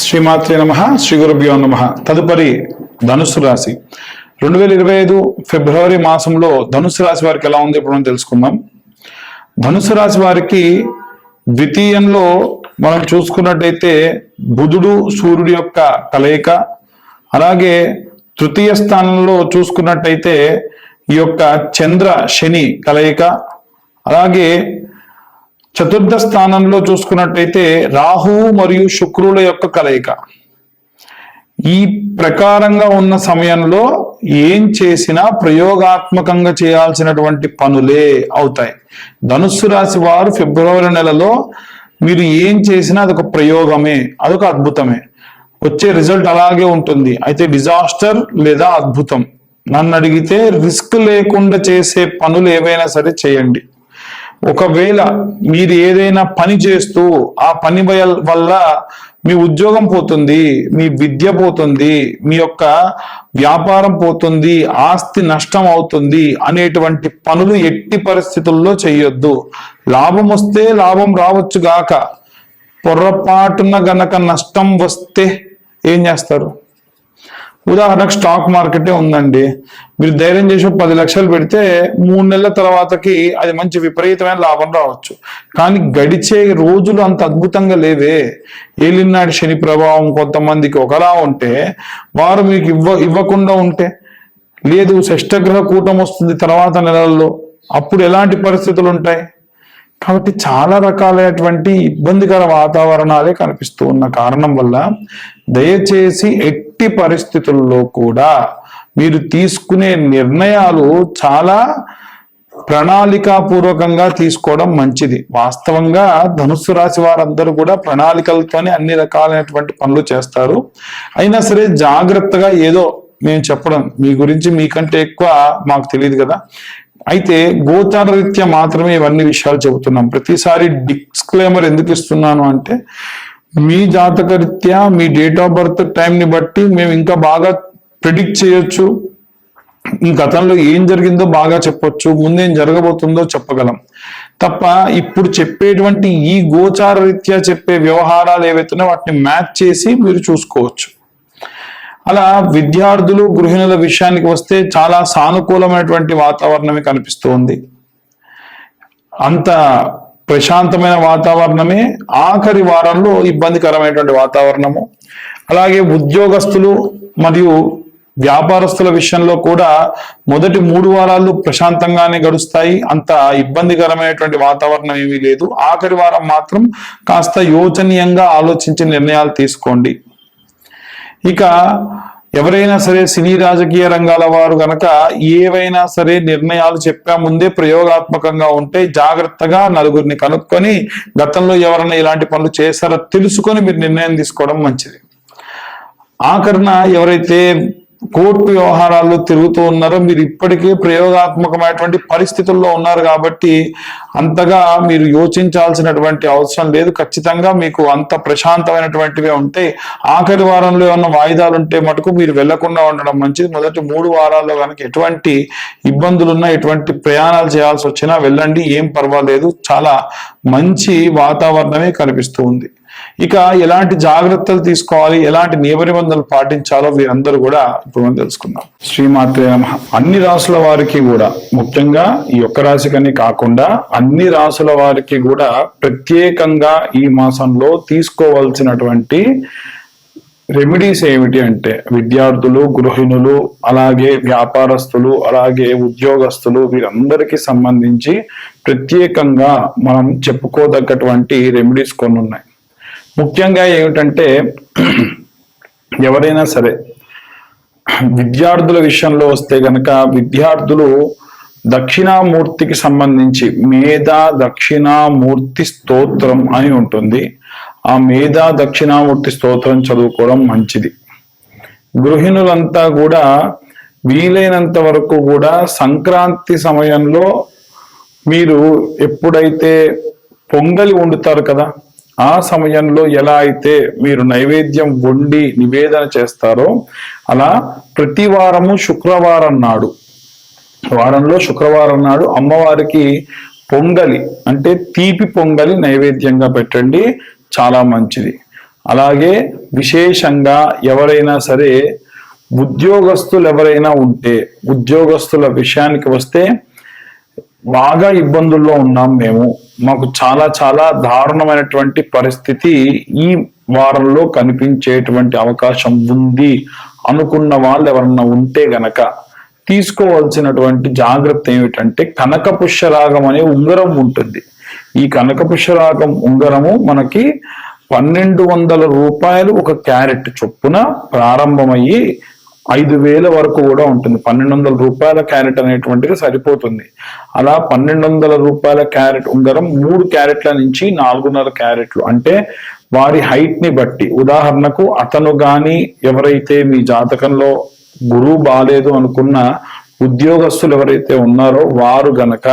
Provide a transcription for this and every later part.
శ్రీమాత్రే నమః, శ్రీ గురుభ్యో నమః. తదుపరి ధనుస్సు రాశి 2025 ఫిబ్రవరి మాసంలో ధనుస్సు రాశి వారికి ఎలా ఉంది ఇప్పుడు మనం తెలుసుకుందాం. ధనుస్సు రాశి వారికి ద్వితీయంలో మనం చూసుకున్నట్టయితే బుధుడు సూర్యుడి యొక్క కలయిక, అలాగే తృతీయ స్థానంలో చూసుకున్నట్టయితే ఈ యొక్క చంద్ర శని కలయిక, అలాగే చతుర్థ స్థానంలో చూసుకున్నట్టయితే రాహువు మరియు శుక్రుల యొక్క కలయిక. ఈ ప్రకారంగా ఉన్న సమయంలో ఏం చేసినా ప్రయోగాత్మకంగా చేయాల్సినటువంటి పనులే అవుతాయి. ధనుస్సు రాశి వారు ఫిబ్రవరి నెలలో మీరు ఏం చేసినా అదొక ప్రయోగమే, అదొక అద్భుతమే. వచ్చే రిజల్ట్ అలాగే ఉంటుంది. అయితే డిజాస్టర్ లేదా అద్భుతం. నన్ను అడిగితే రిస్క్ లేకుండా చేసే పనులు ఏవైనా సరే చేయండి. ఒకవేళ మీరు ఏదైనా పని చేస్తూ ఆ పని వల్ల మీ ఉద్యోగం పోతుంది, మీ విద్య పోతుంది, మీ యొక్క వ్యాపారం పోతుంది, ఆస్తి నష్టం అవుతుంది అనేటువంటి పనులు ఎట్టి పరిస్థితుల్లో చేయొద్దు. లాభం వస్తే లాభం రావచ్చు గాక, పొరపాటున గనక నష్టం వస్తే ఏం చేస్తారు? ఉదాహరణకు స్టాక్ మార్కెటే ఉందండి. మీరు ధైర్యం చేసి 10 లక్షలు పెడితే 3 నెలల తర్వాతకి అది మంచి విపరీతమైన లాభం రావచ్చు. కానీ గడిచే రోజులు అంత అద్భుతంగా లేవే. ఏలినాటి శని ప్రభావం కొంతమందికి ఒకలా ఉంటే వారు మీకు ఇవ్వకుండా ఉంటే, లేదు షష్టగ్రహ కూటం వస్తుంది తర్వాత నెలల్లో, అప్పుడు ఎలాంటి పరిస్థితులు ఉంటాయి? కాబట్టి చాలా రకాలైనటువంటి ఇబ్బందికర వాతావరణాలే కనిపిస్తూ ఉన్న కారణం వల్ల దయచేసి ఎట్టి పరిస్థితుల్లో కూడా మీరు తీసుకునే నిర్ణయాలు చాలా ప్రణాళికాపూర్వకంగా తీసుకోవడం మంచిది. వాస్తవంగా ధనుస్సు రాశి వారందరూ కూడా ప్రణాళికలతోనే అన్ని రకాలైనటువంటి పనులు చేస్తారు. అయినా సరే జాగ్రత్తగా, ఏదో మేము చెప్పడం మీ గురించి మీకంటే ఎక్కువ మాకు తెలియదు కదా. అయితే గోచార రీత్యా మాత్రమే ఇవన్నీ విషయాలు చెబుతున్నాం. ప్రతిసారి డిస్క్లైమర్ ఎందుకు ఇస్తున్నాను అంటే, మీ జాతక రీత్యా మీ డేట్ ఆఫ్ బర్త్ టైంని బట్టి మేము ఇంకా బాగా ప్రిడిక్ట్ చేయొచ్చు. ఈ గతంలో ఏం జరిగిందో బాగా చెప్పొచ్చు, ముందేం జరగబోతుందో చెప్పగలం తప్ప ఇప్పుడు చెప్పేటువంటి ఈ గోచార రీత్యా చెప్పే వ్యవహారాలు ఏవైతున్నాయో వాటిని మ్యాచ్ చేసి మీరు చూసుకోవచ్చు. అలా విద్యార్థులు గృహిణుల విషయానికి వస్తే చాలా సానుకూలమైనటువంటి వాతావరణమే కనిపిస్తూ ఉంది. అంత ప్రశాంతమైన వాతావరణమే. ఆఖరి వారంలో ఇబ్బందికరమైనటువంటి వాతావరణము. అలాగే ఉద్యోగస్తులు మరియు వ్యాపారస్తుల విషయంలో కూడా మొదటి 3 వారాలు ప్రశాంతంగానే గడుస్తాయి. అంత ఇబ్బందికరమైనటువంటి వాతావరణం ఏమీ లేదు. ఆఖరి వారం మాత్రం కాస్త యోచనీయంగా ఆలోచించి నిర్ణయాలు తీసుకోండి. ఇక ఎవరైనా సరే సినీ రాజకీయ రంగాల వారు గనక ఏవైనా సరే నిర్ణయాలు చెప్పా ముందే ప్రయోగాత్మకంగా ఉంటే జాగ్రత్తగా నలుగురిని కనుక్కొని గతంలో ఎవరైనా ఇలాంటి పనులు చేశారో తెలుసుకొని మీరు నిర్ణయం తీసుకోవడం మంచిది. ఆఖరణ ఎవరైతే కోర్టు వ్యవహారాల్లో తిరుగుతూ ఉన్నారో మీరు ఇప్పటికే ప్రయోగాత్మకమైనటువంటి పరిస్థితుల్లో ఉన్నారు కాబట్టి అంతగా మీరు యోచించాల్సినటువంటి అవసరం లేదు. ఖచ్చితంగా మీకు అంత ప్రశాంతమైనటువంటివే ఉంటాయి. ఆఖరి వారంలో ఏమన్నా వాయిదాలు ఉంటే మటుకు మీరు వెళ్లకుండా ఉండడం మంచిది. మొదటి 3 వారాల్లో కనుక ఎటువంటి ఇబ్బందులున్నా, ఎటువంటి ప్రయాణాలు చేయాల్సి వచ్చినా వెళ్ళండి, ఏం పర్వాలేదు. చాలా మంచి వాతావరణమే కనిపిస్తూ ఉంది. ఇక ఎలాంటి జాగ్రత్తలు తీసుకోవాలి, ఎలాంటి నియమ నిబంధనలు పాటించాలో వీరందరూ కూడా ఇప్పుడు మనం తెలుసుకుందాం. శ్రీమాత్రే నమః. అన్ని రాసుల వారికి కూడా, ముఖ్యంగా ఈ ఒక్క రాశికని కాకుండా అన్ని రాసుల వారికి కూడా ప్రత్యేకంగా ఈ మాసంలో తీసుకోవాల్సినటువంటి రెమెడీస్ ఏమిటి అంటే, విద్యార్థులు, గృహిణులు, అలాగే వ్యాపారస్తులు, అలాగే ఉద్యోగస్తులు వీరందరికీ సంబంధించి ప్రత్యేకంగా మనం చెప్పుకోదగ్గటువంటి రెమెడీస్ కొన్ని ఉన్నాయి. ముఖ్యంగా ఏమిటంటే, ఎవరైనా సరే విద్యార్థుల విషయంలో వస్తే గనక విద్యార్థులు దక్షిణామూర్తికి సంబంధించి మేధా దక్షిణామూర్తి స్తోత్రం అని ఉంటుంది. ఆ మేధా దక్షిణామూర్తి స్తోత్రం చదువుకోవడం మంచిది. గృహిణులంతా కూడా వీలైనంత వరకు కూడా సంక్రాంతి సమయంలో మీరు ఎప్పుడైతే పొంగలి వండుతారు కదా, ఆ సమయంలో ఎలా అయితే మీరు నైవేద్యం వండి నివేదన చేస్తారో అలా ప్రతి వారము శుక్రవారం నాడు, వారంలో శుక్రవారం నాడు అమ్మవారికి పొంగలి అంటే తీపి పొంగలి నైవేద్యంగా పెట్టండి, చాలా మంచిది. అలాగే విశేషంగా ఎవరైనా సరే ఉద్యోగస్తులు ఎవరైనా ఉంటే, ఉద్యోగస్తుల విషయానికి వస్తే బాగా ఇబ్బందుల్లో ఉన్నాం మేము, మాకు చాలా చాలా దారుణమైనటువంటి పరిస్థితి ఈ వారంలో కనిపించేటువంటి అవకాశం ఉంది అనుకున్న వాళ్ళు ఎవరన్నా ఉంటే గనక తీసుకోవాల్సినటువంటి జాగ్రత్త ఏమిటంటే, కనక పుష్యరాగం అనే ఉంగరం ఉంటుంది. ఈ కనక పుష్యరాగం ఉంగరము మనకి 1200 రూపాయలు ఒక క్యారెట్ చొప్పున ప్రారంభమయ్యి 5000 వరకు కూడా ఉంటుంది. 1200 రూపాయల క్యారెట్ అనేటువంటిది సరిపోతుంది. అలా 1200 రూపాయల క్యారెట్ ఉంగరం 3 క్యారెట్ల నుంచి 4.5 క్యారెట్లు, అంటే వారి హైట్ ని బట్టి. ఉదాహరణకు అతను గాని ఎవరైతే మీ జాతకంలో గురువు బాలేదు అనుకున్న ఉద్యోగస్తులు ఎవరైతే ఉన్నారో వారు గనక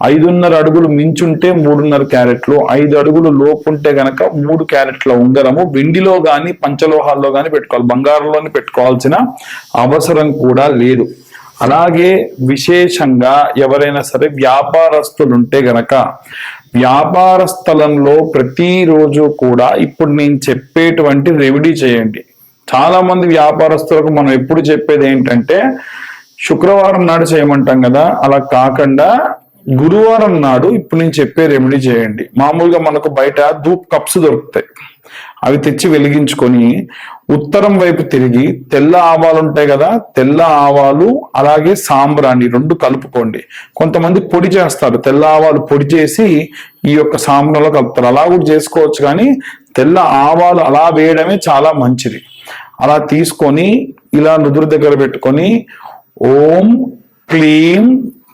5.5 అడుగులు మించుంటే 3.5 క్యారెట్లు, 5 అడుగులు లోపుంటే గనక 3 క్యారెట్ల ఉంగరము వెండిలో గాని పంచలోహాల్లో గాని పెట్టుకోవాలి, బంగారంలోని పెట్టుకోవాల్సిన అవసరం కూడా లేదు. అలాగే విశేషంగా ఎవరైనా సరే వ్యాపారస్తులు ఉంటే గనక వ్యాపార స్థలంలో ప్రతిరోజు కూడా ఇప్పుడు నేను చెప్పేటువంటి రెమెడీ చేయండి. చాలా మంది వ్యాపారస్తులకు మనం ఎప్పుడు చెప్పేది ఏంటంటే శుక్రవారం నాడు చేయమంటాం కదా, అలా కాకుండా గురువారం నాడు ఇప్పుడు నేను చెప్పే రెమెడీ చేయండి. మామూలుగా మనకు బయట ధూప్ కప్స్ దొరుకుతాయి, అవి తెచ్చి వెలిగించుకొని ఉత్తరం వైపు తిరిగి తెల్ల ఆవాలు ఉంటాయి కదా, తెల్ల ఆవాలు అలాగే సాంబ్రాణి 2 కలుపుకోండి. కొంతమంది పొడి చేస్తారు, తెల్ల ఆవాలు పొడి చేసి ఈ యొక్క సాంబ్రంలో కలుపుతారు, అలా కూడా చేసుకోవచ్చు. కానీ తెల్ల ఆవాలు అలా వేయడమే చాలా మంచిది. అలా తీసుకొని ఇలా నుదురు దగ్గర పెట్టుకొని ఓం క్లీం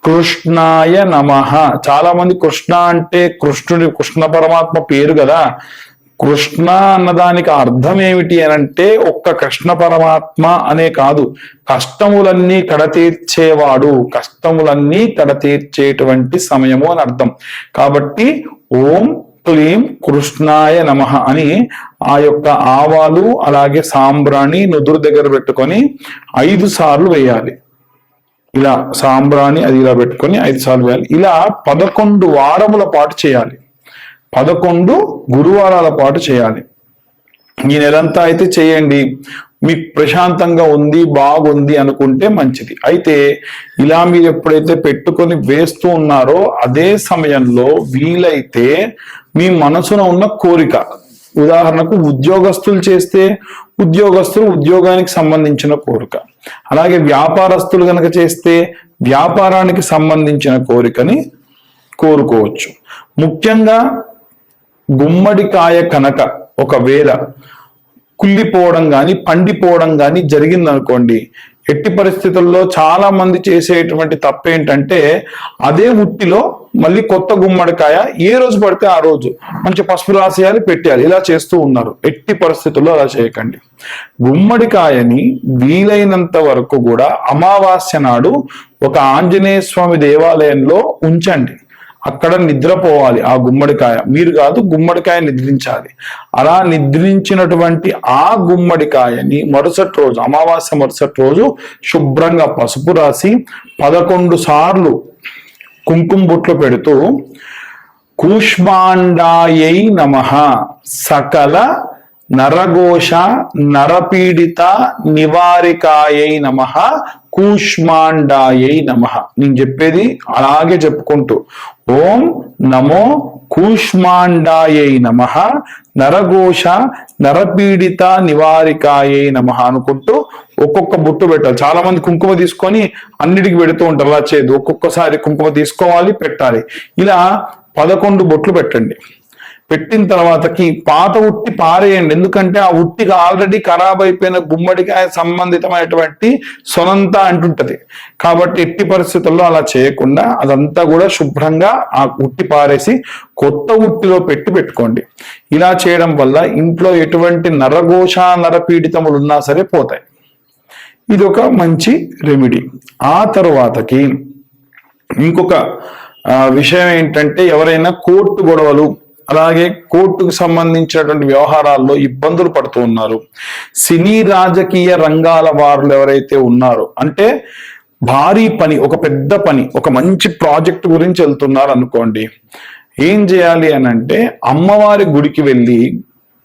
కృష్ణాయ నమః. చాలా మంది కృష్ణ అంటే కృష్ణ పరమాత్మ పేరు కదా. కృష్ణ అన్నదానికి అర్థం ఏమిటి అనంటే ఒక్క కృష్ణ పరమాత్మ అనే కాదు, కష్టములన్నీ కడతీర్చేవాడు, కష్టములన్నీ కడతీర్చేటువంటి సమయము అని అర్థం. కాబట్టి ఓం క్లీం కృష్ణాయ నమః అని ఆ యొక్క ఆవాలు అలాగే సాంబ్రాణి నుదురు దగ్గర పెట్టుకొని 5 సార్లు వేయాలి. ఇలా సాంబ్రాణి అది ఇలా పెట్టుకొని 5 సార్లు వేయాలి. ఇలా 11 వారముల పాటు చేయాలి, 11 గురువారాల పాటు చేయాలి. ఈ నెలంతా అయితే చేయండి. మీకు ప్రశాంతంగా ఉంది, బాగుంది అనుకుంటే మంచిది. అయితే ఇలా మీరు ఎప్పుడైతే పెట్టుకొని వేస్తూ ఉన్నారో అదే సమయంలో వీలైతే మీ మనసున ఉన్న కోరిక, ఉదాహరణకు ఉద్యోగస్తులు చేస్తే ఉద్యోగస్తులు ఉద్యోగానికి సంబంధించిన కోరిక, అలాగే వ్యాపారస్తులు కనుక చేస్తే వ్యాపారానికి సంబంధించిన కోరికని కోరుకోవచ్చు. ముఖ్యంగా గుమ్మడికాయ కనుక ఒకవేళ కుళ్ళిపోవడం కానీ పండిపోవడం కానీ జరిగిందనుకోండి, ఎట్టి పరిస్థితుల్లో చాలా మంది చేసేటువంటి తప్పు ఏంటంటే అదే ఉట్టిలో మళ్ళీ కొత్త గుమ్మడికాయ ఏ రోజు పడితే ఆ రోజు మంచి పసుపు రాసేయాలి, పెట్టేయాలి, ఇలా చేస్తూ ఉన్నారు. ఎట్టి పరిస్థితుల్లో అలా చేయకండి. గుమ్మడికాయని వీలైనంత వరకు కూడా అమావాస్య నాడు ఒక ఆంజనేయ స్వామి దేవాలయంలో ఉంచండి, అక్కడ నిద్రపోవాలి ఆ గుమ్మడికాయ. మీరు కాదు, గుమ్మడికాయ నిద్రించాలి. అలా నిద్రించినటువంటి ఆ గుమ్మడికాయని మరుసటి రోజు, అమావాస్య మరుసటి రోజు శుభ్రంగా పసుపు రాసి 11 సార్లు కుంకుమ బొట్లు పెడుతూ కూష్మాండాయై నమః సకల నరఘోష నరపీడిత నివారికాయై నమః కూష్మాండాయై నమః. నేను చెప్పేది అలాగే చెప్పుకుంటూ ఓం నమో కూష్మాండాయై నమః నరఘోష నరపీడిత నివారికాయై నమః అనుకుంటూ ఒక్కొక్క బొట్టు పెట్టాలి. చాలా మంది కుంకుమ తీసుకొని అన్నిటికి పెడుతూ ఉంటారు, అలా చేయదు. ఒక్కొక్కసారి కుంకుమ తీసుకోవాలి, పెట్టాలి. ఇలా 11 బొట్లు పెట్టండి. పెట్టిన తర్వాతకి పాత ఉట్టి పారేయండి, ఎందుకంటే ఆ ఉట్టికి ఆల్రెడీ ఖరాబ్ అయిపోయిన గుమ్మడికాయ సంబంధితమైనటువంటి సొనంతా అంటుంటది. కాబట్టి ఎట్టి పరిస్థితుల్లో అలా చేయకుండా అదంతా కూడా శుభ్రంగా ఆ ఉట్టి పారేసి కొత్త ఉట్టిలో పెట్టుకోండి. ఇలా చేయడం వల్ల ఇంట్లో ఎటువంటి నరఘోష నరపీడితములు ఉన్నా సరే పోతాయి. ఇది ఒక మంచి రెమెడీ. ఆ తర్వాతకి ఇంకొక విషయం ఏంటంటే, ఎవరైనా కోర్టు గొడవలు అలాగే కోర్టుకు సంబంధించినటువంటి వ్యవహారాల్లో ఇబ్బందులు పడుతూ ఉన్నారు, సినీ రాజకీయ రంగాల వారు ఎవరైతే ఉన్నారో, అంటే భారీ పని, ఒక పెద్ద పని, ఒక మంచి ప్రాజెక్ట్ గురించి వెళ్తున్నారు అనుకోండి, ఏం చేయాలి అని అంటే అమ్మవారి గుడికి వెళ్ళి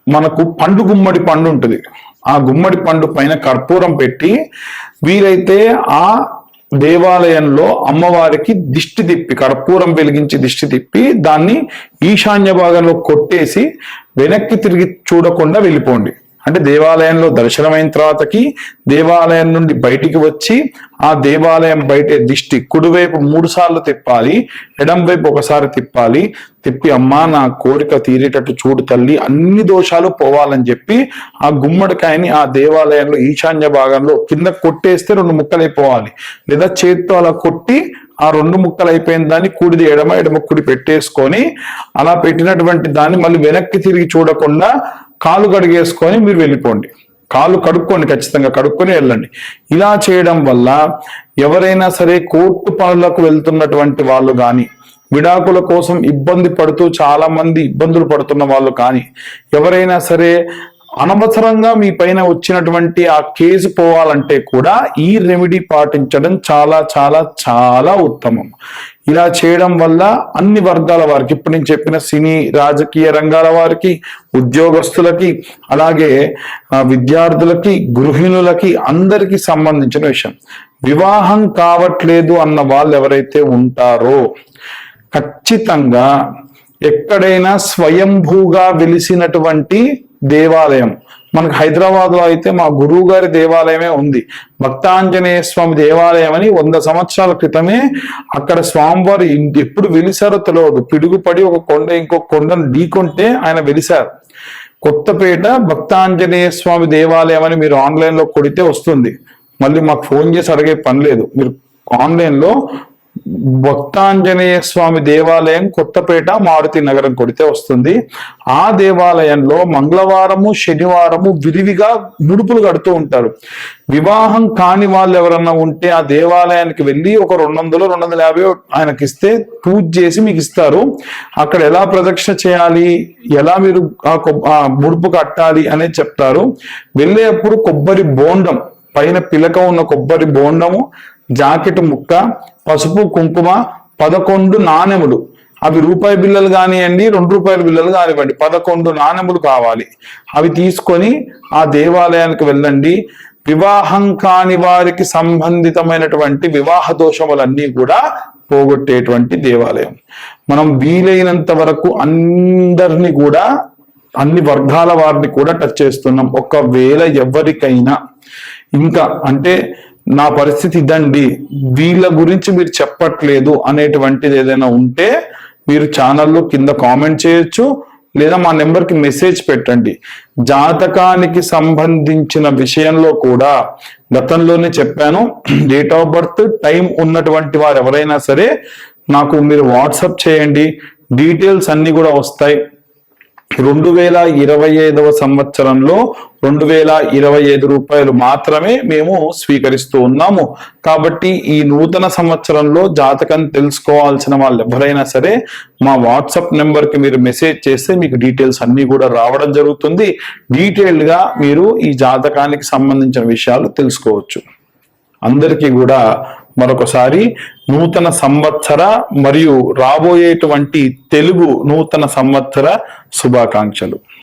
మనకు పండు గుమ్మడి పండు ఉంటుంది. ఆ గుమ్మడి పండు పైన కర్పూరం పెట్టి వీరైతే ఆ దేవాలయంలో అమ్మవారికి దిష్టి తిప్పి, కర్పూరం వెలిగించి దిష్టి తిప్పి దాన్ని ఈశాన్య భాగంలో కొట్టేసి వెనక్కి తిరిగి చూడకుండా వెళ్ళిపోండి. అంటే దేవాలయంలో దర్శనమైన తర్వాతకి దేవాలయం నుండి బయటికి వచ్చి ఆ దేవాలయం బయట దిష్టి కుడివైపు 3 సార్లు తిప్పాలి, ఎడం వైపు ఒకసారి తిప్పాలి. తిప్పి అమ్మా నా కోరిక తీరేటట్టు చూడు తల్లి, అన్ని దోషాలు పోవాలని చెప్పి ఆ గుమ్మడికాయని ఆ దేవాలయంలో ఈశాన్య భాగంలో కింద కొట్టేస్తే 2 ముక్కలైపోవాలి. లేదా చేత్తో అలా కొట్టి ఆ 2 ముక్కలు అయిపోయిన దాన్ని కూడిది ఎడమ కుడి పెట్టేసుకొని అలా పెట్టినటువంటి దాన్ని మళ్ళీ వెనక్కి తిరిగి చూడకుండా కాలు కడిగేసుకొని మీరు వెళ్ళిపోండి. కాలు కడుక్కోండి, ఖచ్చితంగా కడుక్కొని వెళ్ళండి. ఇలా చేయడం వల్ల ఎవరైనా సరే కోర్టు పనులకు వెళ్తున్నటువంటి వాళ్ళు కానీ, విడాకుల కోసం ఇబ్బంది పడుతూ చాలా మంది ఇబ్బందులు పడుతున్న వాళ్ళు కానీ, ఎవరైనా సరే అనవసరంగా మీ పైన వచ్చినటువంటి ఆ కేసు పోవాలంటే కూడా ఈ రెమెడీ పాటించడం చాలా చాలా చాలా ఉత్తమం. ఇలా చేయడం వల్ల అన్ని వర్గాల వారికి, ఇప్పుడు నేను చెప్పిన సినీ రాజకీయ రంగాల వారికి, ఉద్యోగస్తులకి, అలాగే విద్యార్థులకి, గృహిణులకి, అందరికీ సంబంధించిన విషయం. వివాహం కావట్లేదు అన్న వాళ్ళు ఎవరైతే ఉంటారో ఖచ్చితంగా ఎక్కడైనా స్వయంభూగా వెలిసినటువంటి దేవాలయం, మనకు హైదరాబాద్ లో అయితే మా గురువు గారి దేవాలయమే ఉంది. భక్తాంజనేయ స్వామి దేవాలయం అని 100 సంవత్సరాల క్రితమే అక్కడ స్వామివారు ఎప్పుడు వెలిసారో తెలియదు, పిడుగుపడి ఒక కొండ ఇంకొక కొండను ఢీకొంటే ఆయన వెలిసారు. కొత్తపేట భక్తాంజనేయ స్వామి దేవాలయం అని మీరు ఆన్లైన్ లో కొడితే వస్తుంది. మళ్ళీ మాకు ఫోన్ చేసి అడిగే పని లేదు, మీరు ఆన్లైన్ లో భక్తాంజనేయ స్వామి దేవాలయం కొత్తపేట మారుతి నగరం కొడితే వస్తుంది. ఆ దేవాలయంలో మంగళవారము శనివారము విరివిగా ముడుపులు కడుతూ ఉంటారు. వివాహం కాని వాళ్ళు ఎవరన్నా ఉంటే ఆ దేవాలయానికి వెళ్ళి ఒక 200-250 ఆయనకి ఇస్తే పూజ చేసి మీకు ఇస్తారు. అక్కడ ఎలా ప్రదక్షిణ చేయాలి, ఎలా మీరు ఆ ముడుపు కట్టాలి అనేది చెప్తారు. వెళ్ళేటప్పుడు కొబ్బరి బోండం పైన పిలక ఉన్న కొబ్బరి బోండము, జాకెట్ ముక్క, పసుపు కుంకుమ, 11 నాణెములు, అవి రూపాయి బిల్లలు కానివ్వండి, 2 రూపాయల బిల్లలు కానివ్వండి, 11 నాణెములు కావాలి. అవి తీసుకొని ఆ దేవాలయానికి వెళ్ళండి. వివాహం కాని వారికి సంబంధితమైనటువంటి వివాహ దోషములన్నీ కూడా పోగొట్టేటువంటి దేవాలయం. మనం వీలైనంత వరకు అందరినీ కూడా, అన్ని వర్గాల వారిని కూడా టచ్ చేస్తున్నాం. ఒకవేళ ఎవరికైనా ఇంకా అంటే నా పరిస్థితి ఇదండి, వీళ్ళ గురించి మీరు చెప్పట్లేదు అనేటువంటిది ఏదైనా ఉంటే మీరు ఛానల్లో కింద కామెంట్ చేయొచ్చు, లేదా మా నెంబర్కి మెసేజ్ పెట్టండి. జాతకానికి సంబంధించిన విషయంలో కూడా గతంలోనే చెప్పాను, డేట్ ఆఫ్ బర్త్ టైం ఉన్నటువంటి వారు ఎవరైనా సరే నాకు మీరు వాట్సాప్ చేయండి, డీటెయిల్స్ అన్ని కూడా వస్తాయి. 2025వ సంవత్సరంలో 2025 రూపాయలు మాత్రమే మేము స్వీకరిస్తూ ఉన్నాము. కాబట్టి ఈ నూతన సంవత్సరంలో జాతకం తెలుసుకోవాల్సిన వాళ్ళు ఎవరైనా సరే మా వాట్సాప్ నెంబర్కి మీరు మెసేజ్ చేస్తే మీకు డీటెయిల్స్ అన్ని కూడా రావడం జరుగుతుంది. డీటెయిల్డ్ గా మీరు ఈ జాతకానికి సంబంధించిన విషయాలు తెలుసుకోవచ్చు. అందరికీ కూడా మరొకసారి నూతన సంవత్సర మరియు రాబోయేటువంటి తెలుగు నూతన సంవత్సర శుభాకాంక్షలు.